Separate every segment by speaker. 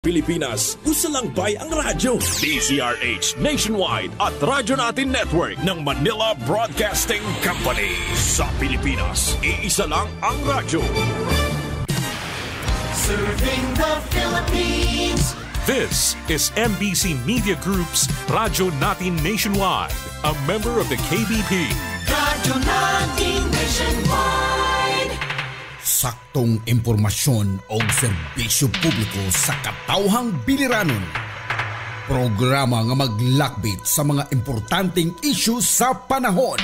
Speaker 1: Pilipinas, usa lang bay ang radyo. DZRH Nationwide at Radyo Natin Network ng Manila Broadcasting Company. Sa Pilipinas, iisa lang ang radyo.
Speaker 2: Serving the Philippines.
Speaker 3: This is MBC Media Group's Radyo Natin Nationwide, a member of the KBP.
Speaker 2: Radyo Natin Nationwide.
Speaker 4: Saktong impormasyon o serbisyo publiko sa katawhang biliranon. Programa nga maglakbit sa mga importanteng issue sa panahon.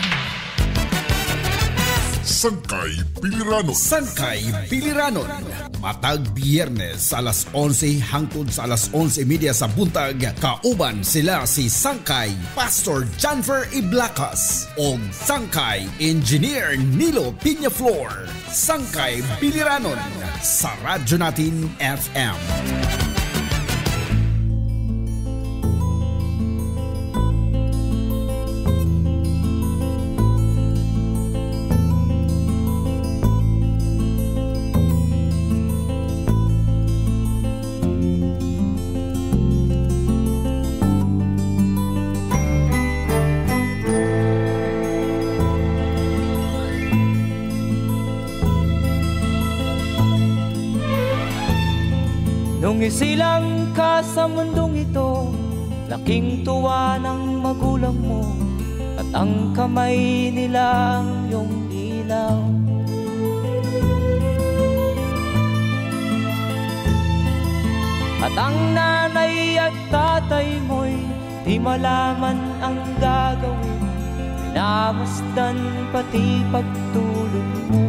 Speaker 5: Sangkay Biliranon.
Speaker 4: Sangkay Biliranon. Matag Biyernes sa alas 11 hangtod sa alas 11:30 sa buntag. Kauban sila si Sangkay Pastor Janfer Iblacas o Sangkay Engineer Nilo Piñaflor. Sangkay Biliranon sa Radyo Natin FM.
Speaker 6: Nung isilang ka sa mundong ito, laking tuwa ng magulang mo, at ang kamay nila ang iyong ilaw. At ang nanay at tatay mo'y di malaman ang gagawin, minamasdan pati pagtulog mo.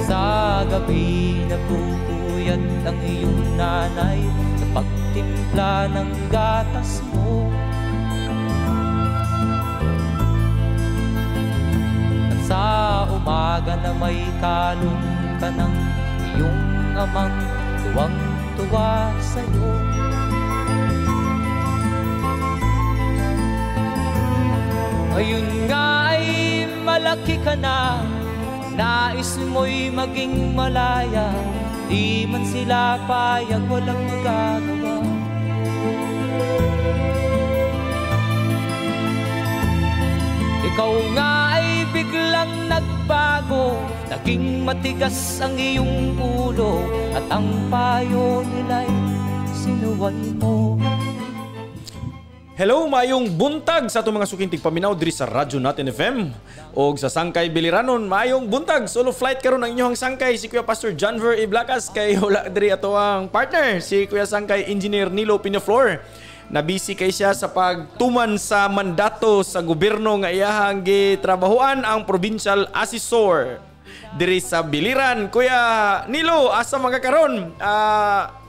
Speaker 6: Sa gabi nagpupuyat ang iyong nanay sa pagtimpla ng gatas mo. At sa umaga na may kalong ka ng iyong amang tuwang-tuwa sa'yo. Ngayon nga ay malaki ka na, nais mo'y maging malaya, di man sila payag, walang magagawa. Ikaw nga ay biglang nagbago, naging matigas ang iyong ulo, at ang payo nila'y sinuway mo.
Speaker 7: Hello, mayong buntag sa itong mga sukintig paminaw diri sa Radyo Natin FM o sa Sangkay Biliranon. Mayong buntag, solo flight karon ang inyong sangkay, si Kuya Pastor Janfer Iblacas, kay wala diri ato ang partner, si Kuya Sangkay Engineer Nilo Piñaflor. Nabisi kay siya sa pagtuman sa mandato sa gobyerno nga iyahang gitrabahuan ang provincial assessor diri sa Biliran. Kuya Nilo, asa mga karon?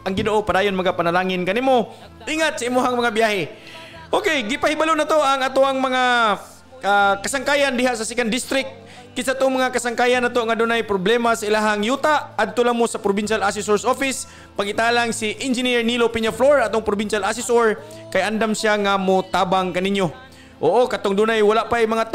Speaker 7: Ang Ginoo padayon magapanalangin kanimo. Ingat sa imuhang mga biyahe. Okay, gipahibalo na to ang atuang mga kasangkayan diha sa 2nd District. Kisa to mga kasangkayan na to nga dunay problema sa ilahang yuta, adto lang mo sa Provincial Assessor's Office. Pagitalang si Engineer Nilo Piñaflor atong Provincial Assessor, kay andam siya nga mo tabang kaninyo. Oo, katong dunay wala pa mga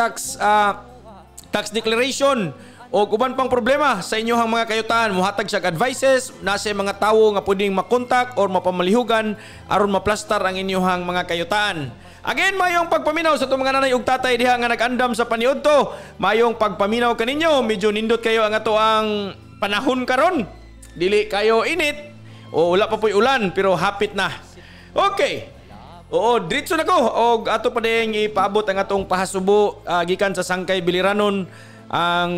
Speaker 7: tax declaration o uban pang problema sa inyohang mga kayutan, muhatag siya advices na sa mga tawo nga pwedeng makontak or mapamalihugan aron maplastar ang inyohang mga kayutan. Again, mayong pagpaminaw sa itong mga nanay ug tatay diha nga nag-andam sa paniudto. Mayong pagpaminaw kaninyo, medyo nindot kayo ang ato ang panahon karon. Dili kayo init o wala pa po'y ulan pero hapit na. Okay. Oo, diretso na ko og ato pa ding ipaabot ang atong pahasubo gikan sa Sangkay Biliranon ang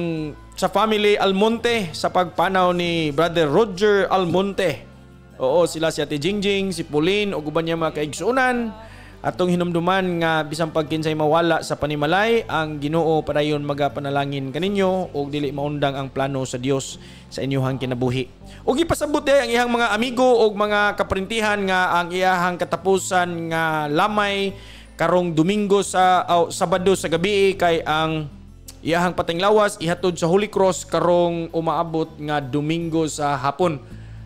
Speaker 7: sa family Almonte sa pagpanaw ni Brother Roger Almonte. Oo, sila si Ate Jingjing, si Pauline ug uban niya mga kaigsuonan. Atong hinumduman nga bisan pagkinsay mawala sa panimalay, ang Ginoo padayon magapanalangin kaninyo ug dili maundang ang plano sa Dios sa inyong kinabuhi. Ug ipasabot ang iyang mga amigo ug mga kaprintihan nga ang iyahang katapusan nga lamay karong Domingo sa Sabado sa gabi kay ang iyahang patinglawas ihatod sa Holy Cross karong umaabot nga Domingo sa hapon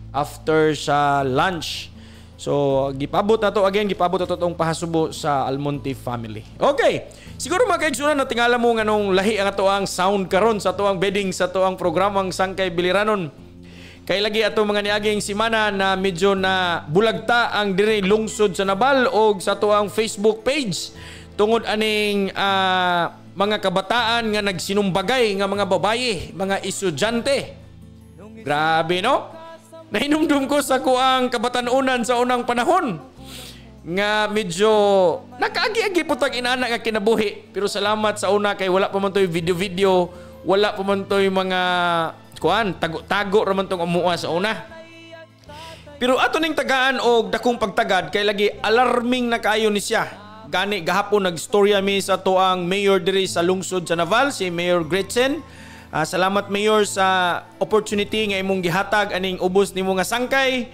Speaker 7: after sa lunch. So, gipabot na to again, gipabot na to itong pahasubo sa Almonte family. Okay, siguro mga kaigsunan na tingala mo nga nung lahi ang atoang sound karon sa atoang bedding sa atoang programang Sangkay Biliranon. Kay lagi ato mga niaging simana na medyo na bulagta ang diri lungsod sa Nabal o sa atoang Facebook page tungod aning mga kabataan nga nagsinumbagay nga mga babaye, mga estudyante. Grabe no? Nahinumdum ko sa kuang kabatanunan sa unang panahon nga medyo nakaagi-agi po tag inana nga kinabuhi. Pero salamat sa una kay wala pa man to'y video-video, wala pa man to'y mga tago-tago raman tong umuha sa una. Pero ato ning tagaan og dakong pagtagad kay lagi alarming na kayo ni siya. Gani gahapon nagstorya mi sa tuang mayor diri sa lungsod sa Naval, si Mayor Gretchen. Salamat Mayor sa opportunity nga imong gihatag aning ubos nimo nga sangkay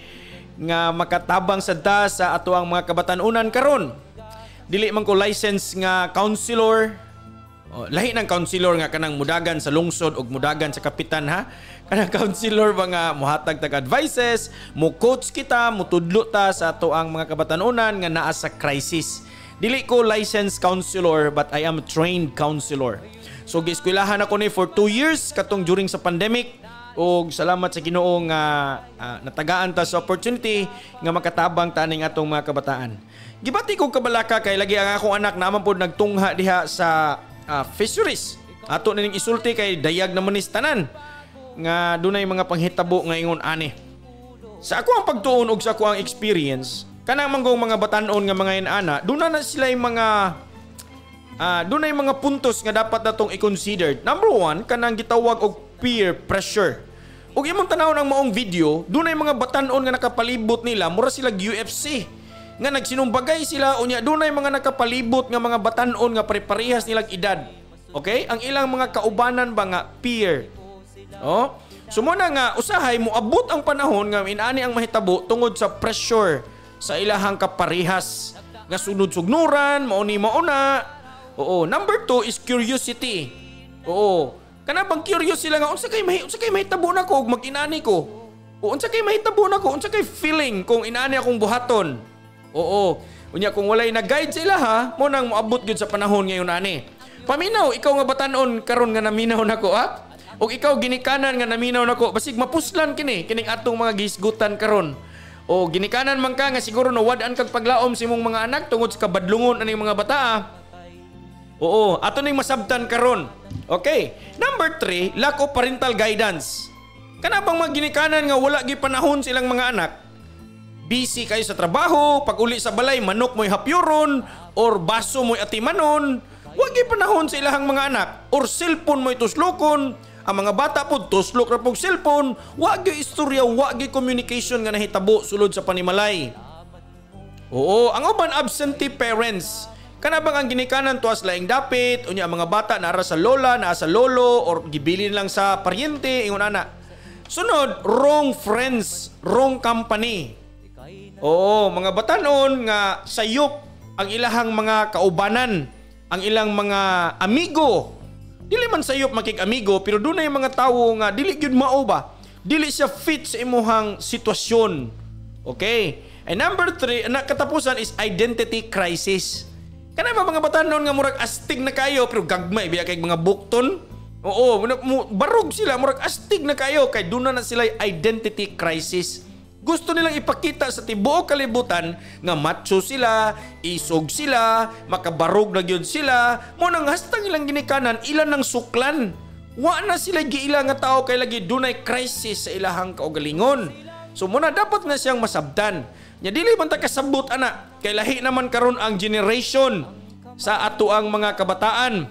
Speaker 7: nga makatabang sadta sa atoang mga kabatanunan karon. Dili man ko license nga counselor. Lahi ng counselor nga kanang mudagan sa lungsod ug mudagan sa kapitan ha. Kanang counselor ba nga mohatag tag advices, mo coach kita, mutudlo ta sa atoang mga kabatanunan nga naa sa crisis. Dili ko licensed counselor but I am a trained counselor. So gieskwelahan ako ni for 2 years katong during sa pandemic ug salamat sa Ginoo nga natagaan ta sa opportunity nga makatabang taning atong mga kabataan. Gibati ko kabalaka kay lagi ang akong anak naman pod nagtungha diha sa fisheries. Ato na ning isulti kay dayag naman is tanan nga dunay mga panghitabo nga ingon ani. Sa ako ang pagtuon og sa ako ang experience, kanang manggong mga batan-on nga mga inana, duna na sila yung mga dunay mga puntos nga dapat natong i-consider. Number 1, kanang gitawag og peer pressure. Ug imong tanawon ang maong video, dunay mga batan-on nga nakapalibot nila, mura sila UFC. Nga nagsinumbagay sila unya dunay mga nakapalibot nga mga batan-on nga pare-parehas nilang edad. Okay? Ang ilang mga kaubanan ba nga peer. Oh? Sumuna nga usahay moabot ang panahon nga inani ang mahitabo tungod sa pressure sa ilahang kaparehas nga sunod-sugnuran, mauni mauna. Oo, number 2 is curiosity. Oo. Kana bang curious sila nga unsa kay mahitabo nako ug mag-inani ko? O unsa kay mahitabo nako? Unsa kay feeling kung inani akong buhaton? Oo. Unya kung walay nag-guide sila ha, mo nang moabot gyud sa panahon ngayon ani. Paminaw ikaw nga batan-on karon nga naminaw nako ha? Ug ikaw ginikanan nga naminaw nako, basig mapuslan kining atong mga gihisgutan karon. O ginikanan man ka nga siguro nawad-an kag paglaom sa imong mga anak tungod sa kabadlungon aning mga bata. Oo, ato ning masabtan karon. Okay. Number 3, lack of parental guidance. Kana bang mga ginikanan nga wala gi panahon silang mga anak? Busy kayo sa trabaho, pag uli sa balay manok mo'y hapyuron or baso mo'y atimanon. Wa gi panahon sa ilahang mga anak or cellphone mo'y tuslokon. Ang mga bata po tuslok ra pog cellphone, wa gi istorya, wa gi communication nga nahitabo sulod sa panimalay. Oo, ang uban absentee parents. Kana bang ang ginikanan tuas laing dapit, unya ang mga bata naara sa lola, naa sa lolo, or gibilin lang sa paryente, ingon ana. Sunod, wrong friends, wrong company. Oo, mga batanon nga sayop ang ilahang mga kaubanan, ang ilang mga amigo. Dili man sayop makig-amigo, pero dunay mga tawo nga dili gyud mao ba? Dili siya fit sa imuhang sitwasyon. Okay? And number 3, ang katapusan is identity crisis. Kana ba mga batanon nga murag astig na kayo pero gagmay biya kay mga bukton? Oo, barog sila murag astig na kayo kay duna na sila identity crisis. Gusto nilang ipakita sa tibuok kalibutan nga macho sila, isog sila, makabarog na gyud sila. Mo nang hastang ilang ginikanan ilan ng suklan. Wa na sila giila nga tao kay lagi dunay crisis sa ilahang kaugalingon. So muna dapat na siyang masabtan. Nya dili man ta kasabot ana kay lahi naman karon ang generation sa ato ang mga kabataan.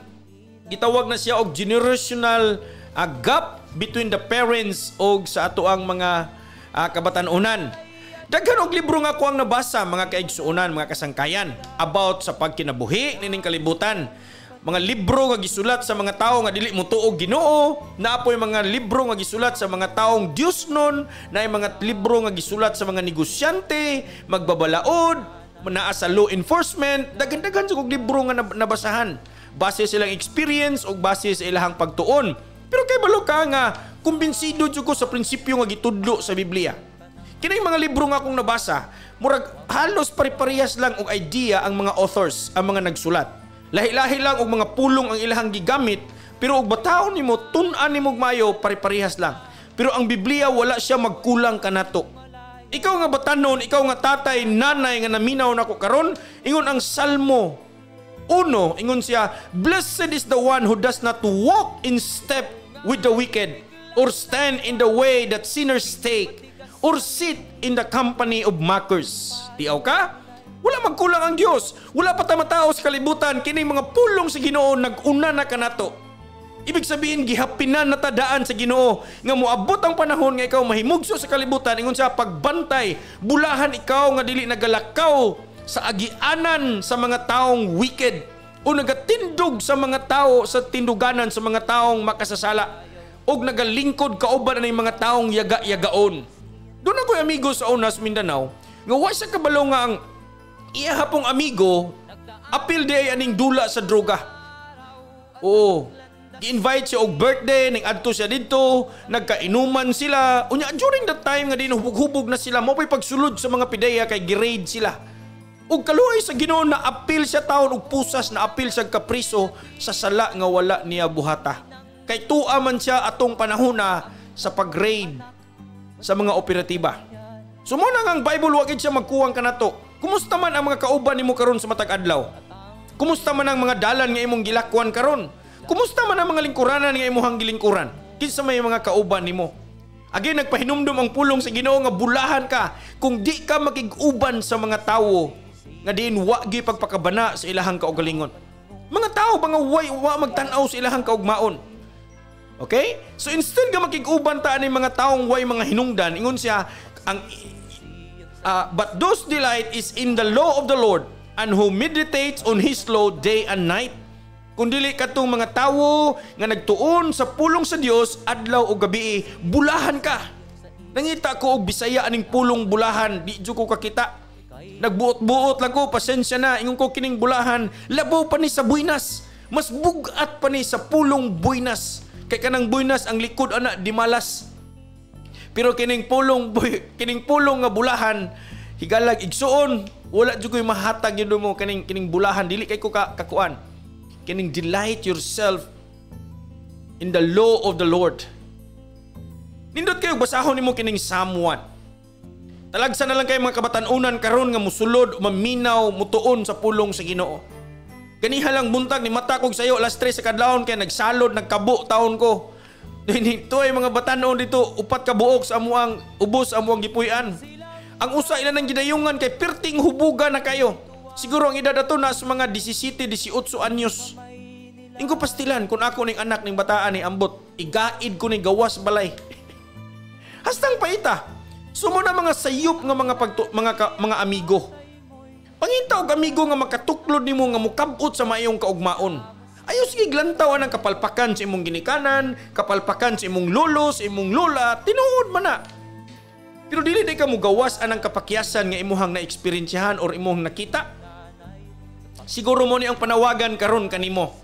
Speaker 7: Gitawag na siya og generational gap between the parents og sa ato ang mga kabatanunan. Daghan og libro nga ko ang nabasa mga kaigsuonan, mga kasangkayan about sa pagkinabuhi nining kalibutan. Mga libro nga gisulat sa mga tawo nga dili motuog Ginoo, naapoy mga libro nga gisulat sa mga taong Dios nun, naay mga libro nga gisulat sa mga negosyante, magbabalaod, naa sa law enforcement, daghan-daghan sa libro nga nabasahan. Base silang experience o base sa ilahang pagtuon. Pero kay balo ka nga kumbinsido jud ko sa prinsipyo nga gitudlo sa Biblia. Kini mga libro nga akong nabasa, murag halos pare-parehas lang og idea ang mga authors, ang mga nagsulat. Lahi-lahi lang og mga pulong ang ilahang gigamit, pero og bataon nimo, tun-an nimo mayo, pare-parehas lang. Pero ang Biblia wala siya magkulang kanato. Ikaw nga batanon, ikaw nga tatay, nanay nga naminaw nako karon, ingon ang Salmo 1, ingon siya, "Blessed is the one who does not walk in step with the wicked, or stand in the way that sinners take, or sit in the company of mockers." Tiaw ka? Wala magkulang ang Dios. Wala pa tamatao sa kalibutan. Kining mga pulong sa Ginoo nag-una na kanato. Ibig sabihin, gihapinan na tadaan sa Ginoo nga moabot ang panahon nga ikaw mahimugso sa kalibutan. Ingon siya, pagbantay, bulahan ikaw nga dili nagalakaw sa agianan sa mga taong wicked o nagatindog sa mga tao sa tinduganan sa mga taong makasasala o nagalingkod kauban ng mga taong yaga-yagaon. Doon ako amigo sa Unas, Mindanao, nga wasa kabalo nga ang iyahapong amigo apil di ay aning dula sa droga. Oo, gi-invite siya og birthday, nag-adto siya dito, nagkainuman sila. Unya, during that time nga din hubog-hubog na sila, mo pa'y pagsulod sa mga pideya kay girade sila. Ug kaluoy sa Ginoo na apil siya taon og pusas, na apil siya kapriso sa sala nga wala niya buhata. Kay tua man siya atong panahona sa pag-raid sa mga operatiba. So mo nang ang Bible wagid siya magkuwang kanato. Kumusta man ang mga kauban nimo karon sa matag adlaw? Kumusta man ang mga dalan nga imong gilakwan karon? Kumusta man ang mga lingkuranan nga imong gilingkuran? Kinsa may mga kauban nimo? Again, nagpahinumdum ang pulong sa Ginoo nga bulahan ka kung di ka makig-uban sa mga tawo nga diin wa gi pagpakabana sa ilahang kaugalingon. Mga tao ba nga wa magtan-aw sa ilahang kaugmaon? Okay? So instead nga makig-uban ta ani mga taong way mga hinungdan, ingon siya ang but those delight is in the law of the Lord, and who meditates on His law day and night. Kung dili katong mga tawo nga nagtuon sa pulong sa Dios adlaw o gabi, bulahan ka. Nangita ko og Bisaya aning pulong bulahan, di jud ko kakita. Nagbuot-buot lang ko, pasensya na, ingon ko kining bulahan, labaw pa ni sa buinas. Mas bugat pa ni sa pulong buinas. Kay kanang buinas ang likod ana di malas. Pero kining pulong nga bulahan, higalag igsuon, wala jud koy mahatag yun mo kining bulahan, dili kay ko kakuan. Kining delight yourself in the law of the Lord. Nindot kayo basahon nimo kining Psalm 1. Talagsa na lang kayo mga kabatanunan karon nga musulod, maminaw, mutuon sa pulong sa Ginoo. Ganiha lang buntag ni mata kog sayo alas 3 sa kadlawon kay nagsalod, nagkabo taon ko. Dito ay mga batanon dito, upat ka buok sa amuang ubos amuang gipuy-an. Ang usa ila nang gidayungan kay perting hubuga na kayo. Siguro ang edad ato na sa mga 17, 18 anyos. Ingko pastilan kung ako ning anak ning bataan ni ambot, igaid ko ni gawas balay. Hastang paita. Sumo na mga sayop nga mga amigo. Pangita og amigo nga makatuklod nimo nga mukabot sa mayong kaugmaon. Ayaw sige glantaw ang kapalpakan sa imong ginikanan, kapalpakan sa imong lolo, sa imong lola, tinuod man na. Pero dili di ka mo gawas anang kapakyasan nga imuhang na-eksperyensyahan or imong nakita. Siguro mo ni ang panawagan karon kanimo.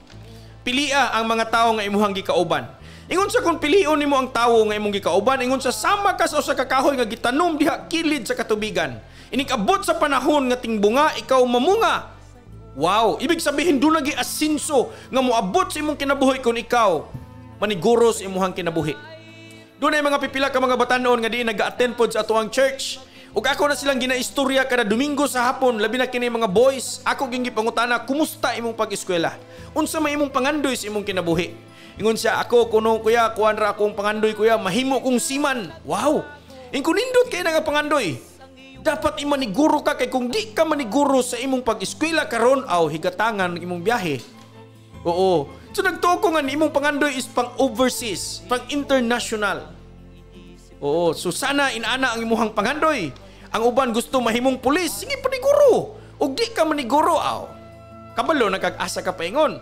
Speaker 7: Pilia ang mga tao nga imuhang gikauban. Ingon sa kung pilion nimo ang tawo nga imong gikauban, ingon sa sama ka sa usa ka kahoy nga gitanom diha kilid sa katubigan. Inikabot sa panahon nga tingbunga, ikaw mamunga. Wow, ibig sabihin doon lagi asinso nga moabot sa imong kinabuhi kung ikaw maniguro sa imong kinabuhi. Doon ay mga pipila ka mga batanon nga di nag-attend pod sa atuang church. Ug ako na silang ginaistorya kada Domingo sa hapon, labi na kini mga boys. Ako gingi pangutana, kumusta imong pag-eskwela? Unsa may imong pangandoy sa imong kinabuhi? Ingon siya, ako kuno kuya, kuan ra akong pangandoy kuya, mahimo kong siman. Wow! Ingko nindot kay nga pangandoy. Dapat imaniguro ka kay kung di ka maniguro sa imong pag-eskwela karon aw higatangan imong biyahe. Oo. So nagtuko nga ni imong pangandoy is pang overseas, pang international. Oo, so sana inana ang imuhang pangandoy. Ang uban gusto mahimong pulis, sige paniguro. Ug di ka maniguro aw. Kabalo nagkag-asa ka paingon.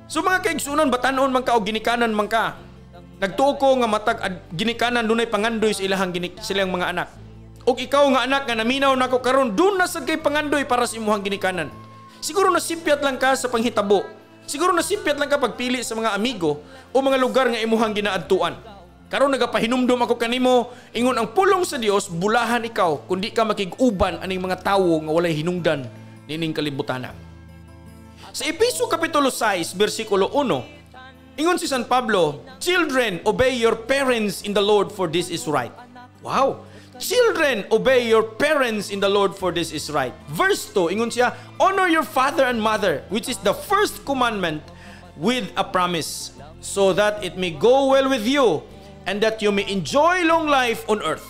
Speaker 7: So mga kaigsunan, batanon man ka o ginikanan man ka. Nagtuko nga matag ginikanan dunay pangandoy sa silang mga anak. Og ikaw nga anak nga naminaw nako karon, dun na sad kay pangandoy para sa imuhang ginikanan. Siguro nasipyat lang ka sa panghitabo. Siguro nasipyat lang ka pagpili sa mga amigo o mga lugar nga imuhang ginaadtuan. Karon nagapahinumdum ako kanimo, ingon ang pulong sa Dios bulahan ikaw kundi ka makig-uban aning mga tawo nga walay hinungdan nining kalibutana. Sa Efeso kapitulo 6 bersikulo 1, ingon si San Pablo, "Children, obey your parents in the Lord, for this is right." Wow! Children, obey your parents in the Lord, for this is right. Verse 2, ingon siya, "Honor your father and mother, which is the first commandment with a promise, so that it may go well with you, and that you may enjoy long life on earth."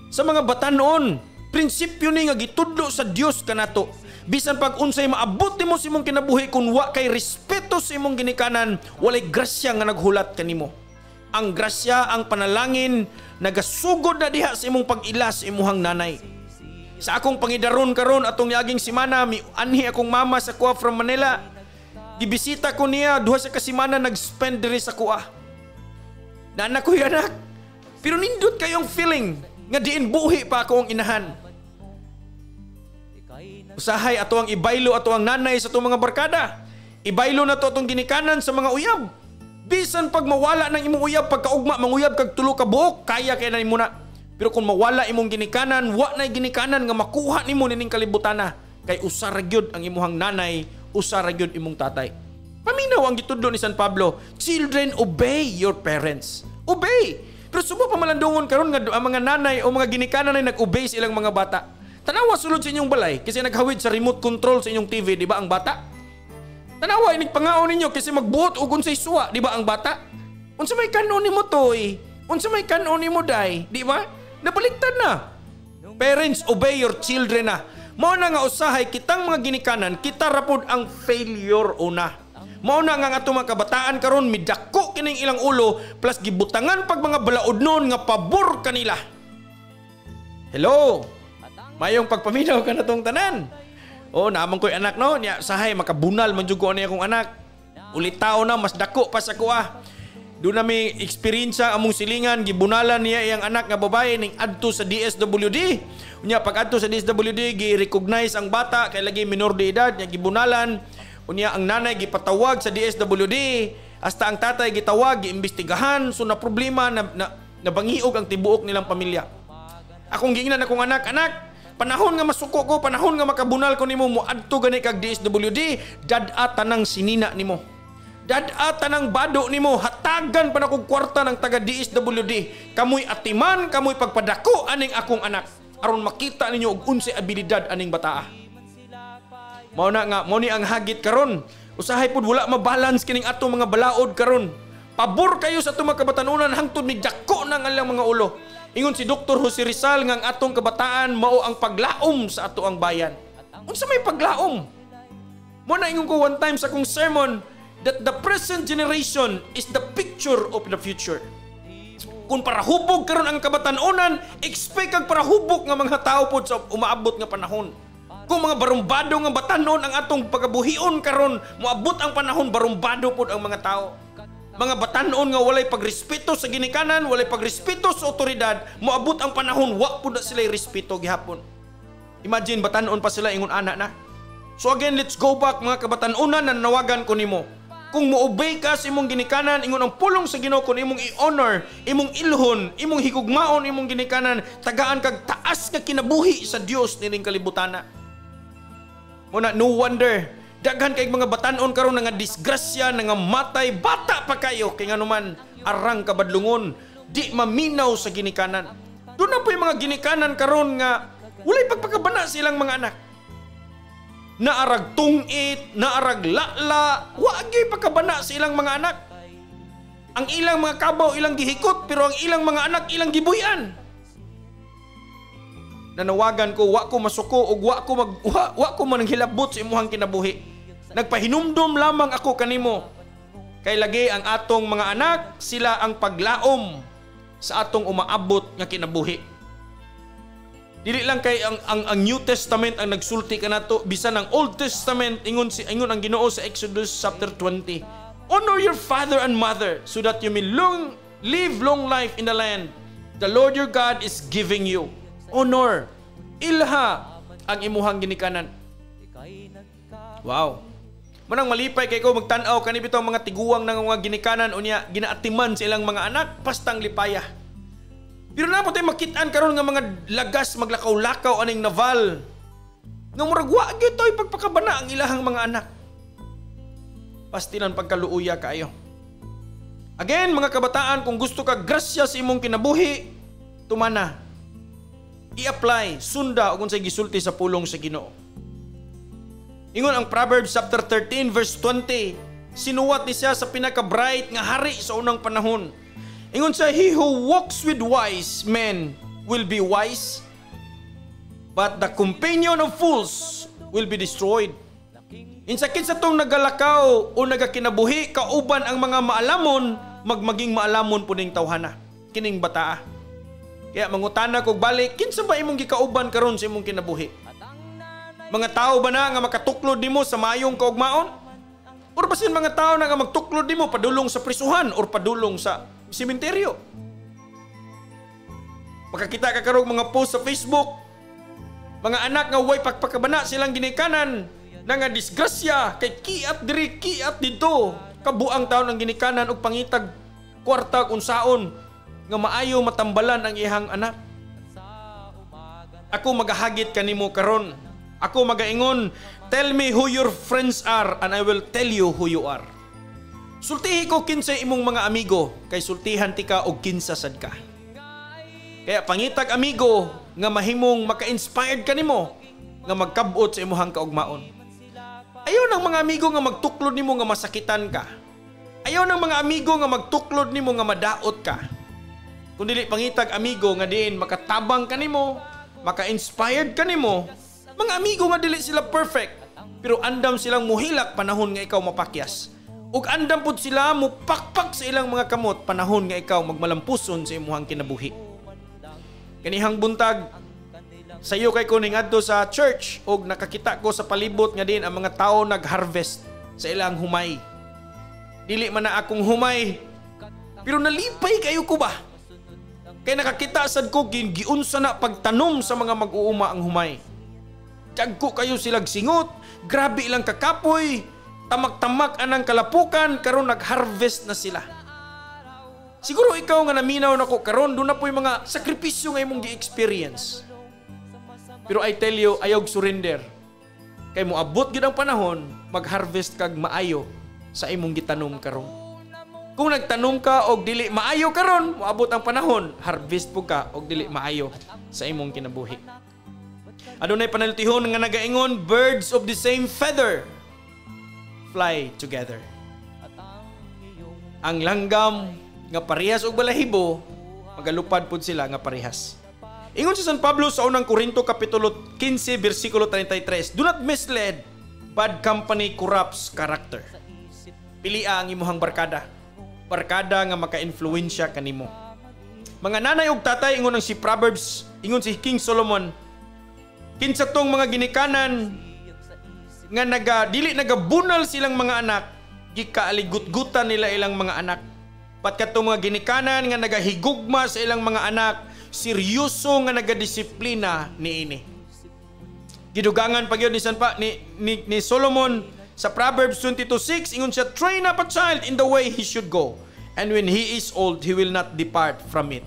Speaker 7: Sa mga batanon, prinsipyo ni nga gitudlo sa Dios kanato. Bisan pag unsay maabot nimo sa imong kinabuhi kung wa kay respeto sa imong ginikanan, walay grasya nga naghulat kanimo. Ang grasya, ang panalangin, nagasugod na diha sa imong pag-ilas imuhang nanay. Sa akong pangidaron karon atong niaging semana, anhi akong mama sa kuha from Manila. Gibisita ko niya, duha sa kasimana nag-spend diri sa kuha. Naanak ko yung anak. Pero nindot kayong feeling nga diin buhi pa ako ang inahan. Usahay ato ang ibaylo ato ang nanay sa itong mga barkada. Ibaylo na to atong ginikanan sa mga uyab. Bisan pag mawala ng imong uyab, pagkaugma manguyab kag tulo ka buok, kaya kay na nimo na. Pero kung mawala imong ginikanan, wa na ginikanan nga makuha nimo nining kalibutana. Kay usara gyud ang imuhang nanay, usara gyud imong tatay. Paminaw ang gitudlo ni San Pablo, "Children, obey your parents." Obey. Pero subo pa malandungon karon nga ang mga nanay o mga ginikanan ay nag-obey sa ilang mga bata. Tanawa sulod sa inyong balay kasi naghawid sa remote control sa inyong TV, di ba ang bata? Tanawa inig pangaon ninyo kasi magbuot og unsay suwa, di ba ang bata? Unsa may kanon nimo toy? Unsa may kanon nimo day, di ba? Nabaliktad na. Parents, obey your children na. Mao na nga usahay kitang mga ginikanan, kita rapod ang failure una. Mao na nga ato mga kabataan karon midako kining ilang ulo plus gibutangan pag mga balaodnon nga pabor kanila. Hello. Mayong pagpaminaw ka na tong tanan. O, naamang ko'y anak no, niya sahay makabunal man jud ko ani akong anak. Ulit tao na mas dako pa sa kuha. Doon na may experience among silingan, gibunalan niya iyang anak nga babae ning adto sa DSWD. Unya pag adto sa DSWD gi-recognize ang bata kay lagi minor de edad, niya gibunalan. Unya ang nanay gipatawag sa DSWD, hasta ang tatay gitawag, giimbestigahan, so na problema na nabangiog ang tibuok nilang pamilya. Akong giingnan akong anak, panahon nga masuko ko, panahon nga makabunal ko nimo, moadto gani kag DSWD, dad-a tanang sinina nimo. Dad-a tanang bado nimo, hatagan pa na kog kwarta ng taga DSWD. Kamoy atiman, kamoy pagpadako aning akong anak. Aron makita ninyo og unsay abilidad aning bataa. Mao na nga, mo ni ang hagit karon. Usahay pud wala mabalance kining ato mga balaod karon. Pabor kayo sa atong mga kabatanunan hangtod ni dako nang alang mga ulo. Ingon si Dr. Jose Rizal nga ang atong kabataan mao ang paglaom sa ato ang bayan. Unsa may paglaom? Mo na ingon ko one time sa akong sermon that the present generation is the picture of the future. Kung parahubog karon ang kabatanunan, expect kag parahubog nga mga tao pod sa umaabot nga panahon. Kung mga barumbado nga batanon ang atong pagabuhion karon, moabot ang panahon barumbado pod ang mga tao. Mga batanon nga walay pagrespeto sa ginikanan, walay pagrespeto sa otoridad, moabot ang panahon wa pud na sila respeto gihapon. Imagine batanon pa sila ingon ana na. So again, let's go back mga kabatanunan na nawagan ko nimo. Kung mo-obey ka sa imong ginikanan, ingon ang pulong sa Ginoo kun imong i-honor, imong ilhon, imong higugmaon imong ginikanan, tagaan kag taas nga kinabuhi sa Dios nining kalibutana. Muna no wonder daghan kay mga batanon karon nga disgrasya, nga matay, bata pa kayo kay nganuman arang kabadlungon, di maminaw sa ginikanan. Doon na po yung mga ginikanan karon nga walay pagpakabana silang mga anak. Naarag tungit, naarag lala, wagi pagkabana sa ilang mga anak. Ang ilang mga kabaw ilang gihikot, pero ang ilang mga anak ilang gibuyan. Nanawagan ko, wa ko masuko ug wa ko mananghilabot sa imuhang kinabuhi. Nagpahinumdom lamang ako kanimo. Kay lagi ang atong mga anak, sila ang paglaom sa atong umaabot nga kinabuhi. Dili lang kay ang New Testament ang nagsulti kanato, bisan ang Old Testament ingon ang Ginoo sa Exodus chapter 20. Honor your father and mother so that you may live long life in the land the Lord your God is giving you. Honor, ilha ang imuhang ginikanan. Wow. Manang malipay kay ko magtan-aw kani bitaw mga tiguang ng mga ginikanan unya ginaatiman sa ilang mga anak pastang lipaya. Pero na tay makitaan karon nga mga lagas maglakaw-lakaw aning naval. Nga murag wa gyud toy pagpakabana ang ilahang mga anak. Pastilan pagkaluuya kaayo. Again, mga kabataan, kung gusto ka grasya sa imong kinabuhi, tumana. I-apply, sunda o kung sa'y gisulti sa pulong sa Ginoo. Ingon ang Proverbs chapter 13 verse 20, sinuwat ni siya sa pinaka-bright nga hari sa unang panahon. Ingon siya, he who walks with wise men will be wise, but the companion of fools will be destroyed. Insakit sa tong nagalakaw o nagakinabuhi, kauban ang mga maalamon, magmaging maalamon po ning tawhana, kining bataa. Kaya mangutana kog balik, kinsa ba imong gikauban karon sa imong kinabuhi? Mga tao ba na nga makatuklod nimo sa mayong kaugmaon? Or basin mga tao na nga magtuklod nimo padulong sa prisuhan or padulong sa sementeryo? Makakita ka karong mga post sa Facebook, mga anak nga way pagpakabana silang ginikanan, na nga disgrasya kay kiat diri kiat dito kabuang taon ang ginikanan og pangitag kwarta unsaon nga maayo matambalan ang ihang anak. Ako magahagit kanimo karon. Ako magaingon, tell me who your friends are and I will tell you who you are. Sultihi ko kinsa imong mga amigo kay sultihan ti ka og kinsa sad ka. Kaya pangitag amigo nga mahimong maka-inspired kanimo nga magkabot sa imong kaugmaon. Ayaw ng mga amigo nga magtuklod nimo nga masakitan ka. Ayaw ng mga amigo nga magtuklod nimo nga madaot ka. Kung dili pangitag amigo nga diin makatabang kanimo, maka-inspired kanimo, mga amigo nga dili sila perfect, pero andam silang muhilak panahon nga ikaw mapakyas. Ug andam pud sila mupakpak sa ilang mga kamot panahon nga ikaw magmalampuson sa imong kinabuhi. Kanihang buntag, sayo kay kuning adto sa church og nakakita ko sa palibot nga din ang mga tao nag-harvest sa ilang humay. Dili man na akong humay, pero nalipay kayo ko ba? Kay nakakita sad ko giunsa na pagtanom sa mga mag-uuma ang humay. Tiagko kayo silag singot, grabe ilang kakapoy, tamak-tamak anang kalapukan karon nag-harvest na sila. Siguro ikaw nga naminaw nako karon do na po'y mga sakripisyo nga imong gi-experience. Pero I tell you, ayaw surrender. Kay mo abot gid ang panahon, mag-harvest kag maayo sa imong gitanom karon. Kung nagtanom ka og dili maayo karon, moabot ang panahon, harvest po ka og dili maayo sa imong kinabuhi. Adunay panaltihon nga nagaingon, birds of the same feather fly together. Ang langgam nga parehas og balahibo, magalupad pud sila nga parehas. Ingon si San Pablo sa unang Korinto kapitulo 15 bersikulo 33, do not mislead, bad company corrupts character. Pilia ang imuhang barkada. Barkada nga maka-influensya kanimo. Mga nanay ug tatay, ingon ang si Proverbs, ingon si King Solomon, kinsa tong mga ginikanan nga dili nagabunal silang mga anak, gikaaligut-gutan nila ilang mga anak. Pat katong mga ginikanan nga nagahigugma sa ilang mga anak, seryoso nga nagadisiplina niini. Gidugangan pa gyud ni Solomon sa Proverbs 22:6, ingon siya, train up a child in the way he should go, and when he is old, he will not depart from it.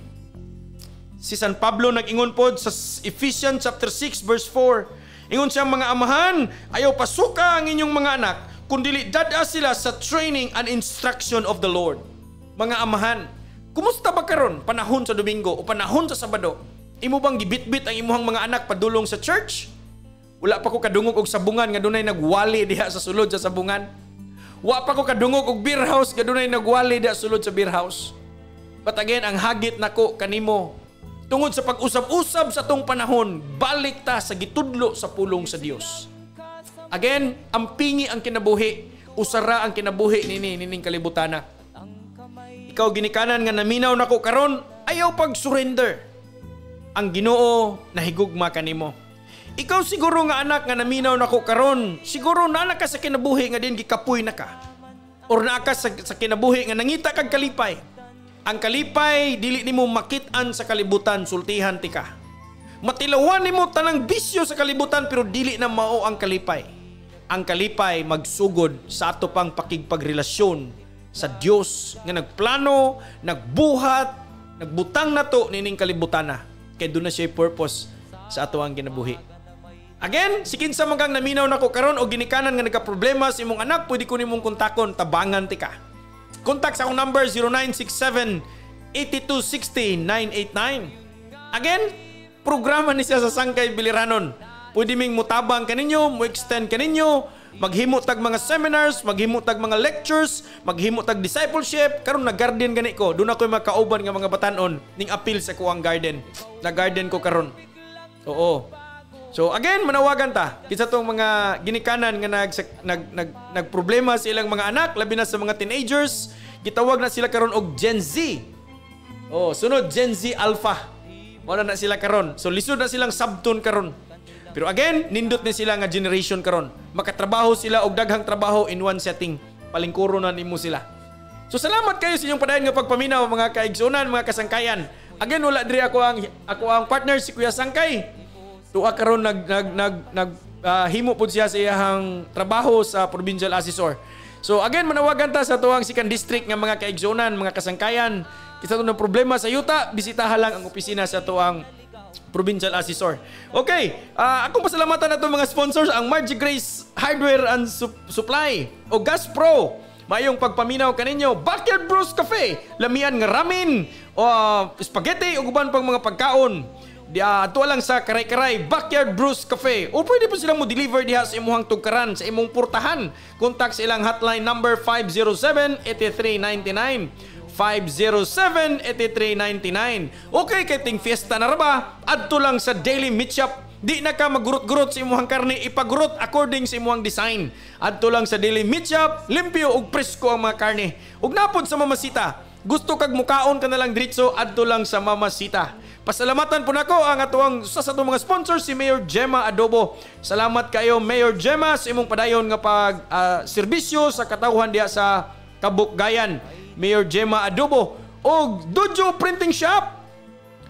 Speaker 7: Si San Pablo nag-ingon pod sa Ephesians chapter 6 verse 4, ingon siya, mga amahan, ayaw pasuka ang inyong mga anak, kundi dada sila sa training and instruction of the Lord. Mga amahan, kumusta ba karon panahon sa Domingo o panahon sa Sabado? Imo bang gibitbit ang imuhang mga anak padulong sa church? Wala pa ko kadungog og sabungan nga dunay nagwali diha sa sulod sa sabungan. Wa pa ko kadungog og beer house nga dunay nagwali diha sulod sa beer house. But again, ang hagit nako kanimo tungod sa pag-usab-usab sa tong panahon, balik ta sa gitudlo sa pulong sa Dios. Again, ampingi ang kinabuhi, usara ang kinabuhi nining kalibutana. Ikaw ginikanan nga naminaw nako karon, ayaw pag-surrender. Ang Ginoo nahigugma kanimo. Ikaw siguro nga anak nga naminaw nako karon, siguro na ka sa kinabuhi nga din gikapoy na ka. Or naa ka sa kinabuhi nga nangita kag kalipay. Ang kalipay dili nimo makit-an sa kalibutan, sultihan ti ka. Matilawan nimo tanang bisyo sa kalibutan pero dili na mao ang kalipay. ang kalipay magsugod sa ato pang pakigpagrelasyon sa Dios nga nagplano, nagbuhat, nagbutang nato nining kalibutan na. Kay doon na siya purpose sa ato ang kinabuhi. Again, si kinsa man kang naminaw nako karon o ginikanan nga nagka-problema sa imong anak, pwede ko nimong kontakon, tabangan ti ka. Contact sa akong number 0967-8260-989. Again, programa ni siya sa Sangkay Biliranon. Pwede ming mutabang kaninyo, mo-extend kaninyo, maghimo tag mga seminars, maghimo tag mga lectures, maghimo tag discipleship. Karon nag-garden gani ko. Doon ako'y makauban nga mga batanon ning appeal sa kuwang garden. Nag-garden ko karon. Oo. So again, manawagan ta. Kinsa tong mga ginikanan nga nagproblema sa ilang mga anak, labi na sa mga teenagers, gitawag na sila karon og Gen Z. Oh, sunod Gen Z Alpha. Wala na sila karon. So lisod na silang subtone karon. Pero again, nindot ni sila nga generation karon. Makatrabaho sila og daghang trabaho in one setting. Palingkuro na nimo sila. So salamat kayo sa inyong padayon nga pagpaminaw mga kaigsunan, mga kasangkayan. Again, wala diri ako ang partner si Kuya Sangkay. Tuwa karon himo pud siya sa iyang trabaho sa provincial assessor. So again, manawagan ta sa tuwang second district nga mga kaigsunan, mga kasangkayan. Kita ng problema sa yuta, bisitahan lang ang opisina sa tuwang provincial assessor. Okay, akong pasalamatan na itong mga sponsors, ang Margie Grace Hardware and Supply o Gas Pro. Mayong pagpaminaw kaninyo, Backyard Brews Cafe, lamian nga ramen o spaghetti o guban pang mga pagkaon. Ato lang sa Karay-Karay Backyard Brews Cafe. O pwede po silang mo-deliver diha sa imuhang tugkaran, sa imong purtahan. Contact sa ilang hotline number 507-8399. 507-8399. Okay, kay ting fiesta na raba, adto lang sa Daily Meat Shop. Di na ka magurot-gurot sa imuhang karne, ipagurot according sa imuhang design. Adto lang sa Daily Meat Shop, limpyo ug presko ang mga karne. Ug napod sa Mamasita, gusto kag mukaon ka na lang diretso, adto lang sa Mamasita. Pasalamatan po nako ang atuang sa atong mga sponsors, si Mayor Gemma Adobo. Salamat kayo Mayor Gemma sa imong padayon nga pag serbisyo sa katawhan diha sa Kabukgayan. Mayor Gemma Adobo o Dujo Printing Shop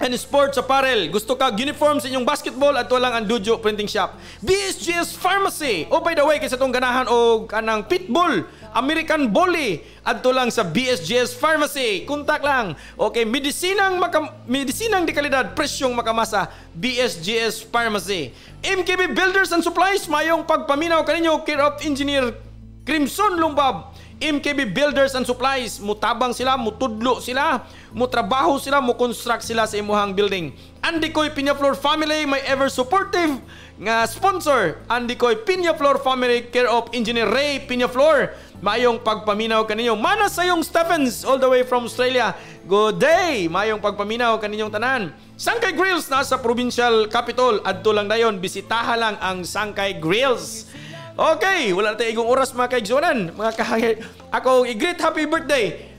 Speaker 7: and Sports Apparel. Gusto ka uniform sa inyong basketball at lang ang Dujo Printing Shop. BSGS Pharmacy. Oh, by the way, kasi itong ganahan o kanang pitbull, American Bully, at lang sa BSGS Pharmacy. Kontak lang. Okay, medisinang di kalidad, presyong makamasa, BSGS Pharmacy. MKB Builders and Supplies, mayong pagpaminaw kaninyo, care of Engineer Crimson Lumbab. MKB Builders and Supplies, mutabang sila, mutudlo sila, mutrabaho sila, mukonstruct sila sa imuhang building. Andikoy Piñaflor Family, may ever supportive nga sponsor. Andikoy Piñaflor Family, care of Engineer Ray Piñaflor. Mayong pagpaminaw kaninyo. Mana sayong Stephens, all the way from Australia. Good day! Mayong pagpaminaw kaninyong tanan. Sangkay Grills, nasa provincial capital. Adto lang dayon, bisitaha lang ang Sangkay Grills. Okay, wala na tayo igong oras mga kaigsunan. Mga ako i-greet happy birthday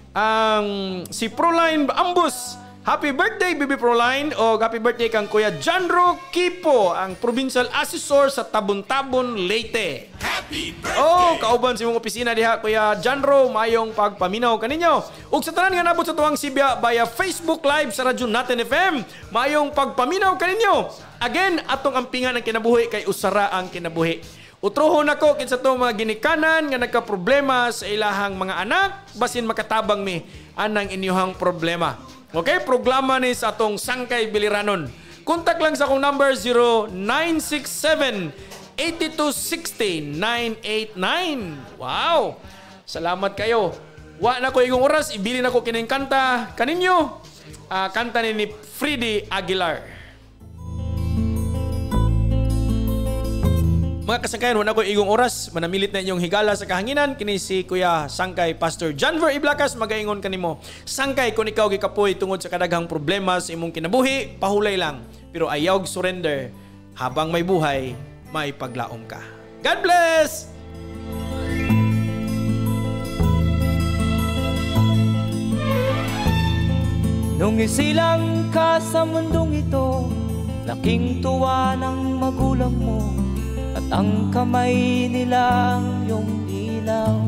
Speaker 7: si Proline Ambus. Happy birthday, Bibi Proline. O happy birthday kang Kuya Janro Kipo, ang provincial assessor sa Tabon-Tabon, Leyte. Happy birthday! Oh, kauban sa imong opisina diha, Kuya Janro, mayong pagpaminaw kaninyo. Ug sa tanan nga nabot sa tuwang Sibya via Facebook Live sa Radyo Natin FM, mayong pagpaminaw kaninyo. Again, atong ampingan ang kinabuhi kay usara ang kinabuhi. Utrohon ako kinsa to mga ginikanan nga nagka-problema sa ilahang mga anak, basin makatabang mi anang inyuhang problema. Okay, programa ni sa atong Sangkay Biliranon. Kontak lang sa akong number 0967-8260-989. Wow! Salamat kayo. Wa na ko igong oras, ibili na ko kining kanta kaninyo. Kanta ni Freddy Aguilar. Mga kasangkayan, wala ko igong oras, manamilit na inyong higala sa kahanginan. Kini si Kuya Sangkay Pastor Janver Iblacas, magaingon kanimo. Sangkay, kung ikaw gikapoy tungod sa kadaghang problema sa imong kinabuhi, pahulay lang. Pero ayaw surrender, habang may buhay, may paglaom ka. God bless!
Speaker 6: Nung isilang ka sa mundong ito, laking tuwa ng magulang mo, at ang kamay nila ang iyong ilaw.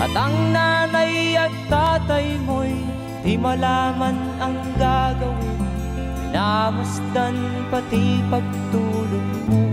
Speaker 6: At ang nanay at tatay mo'y di malaman ang gagawin, Namasdan pati pagtulog mo.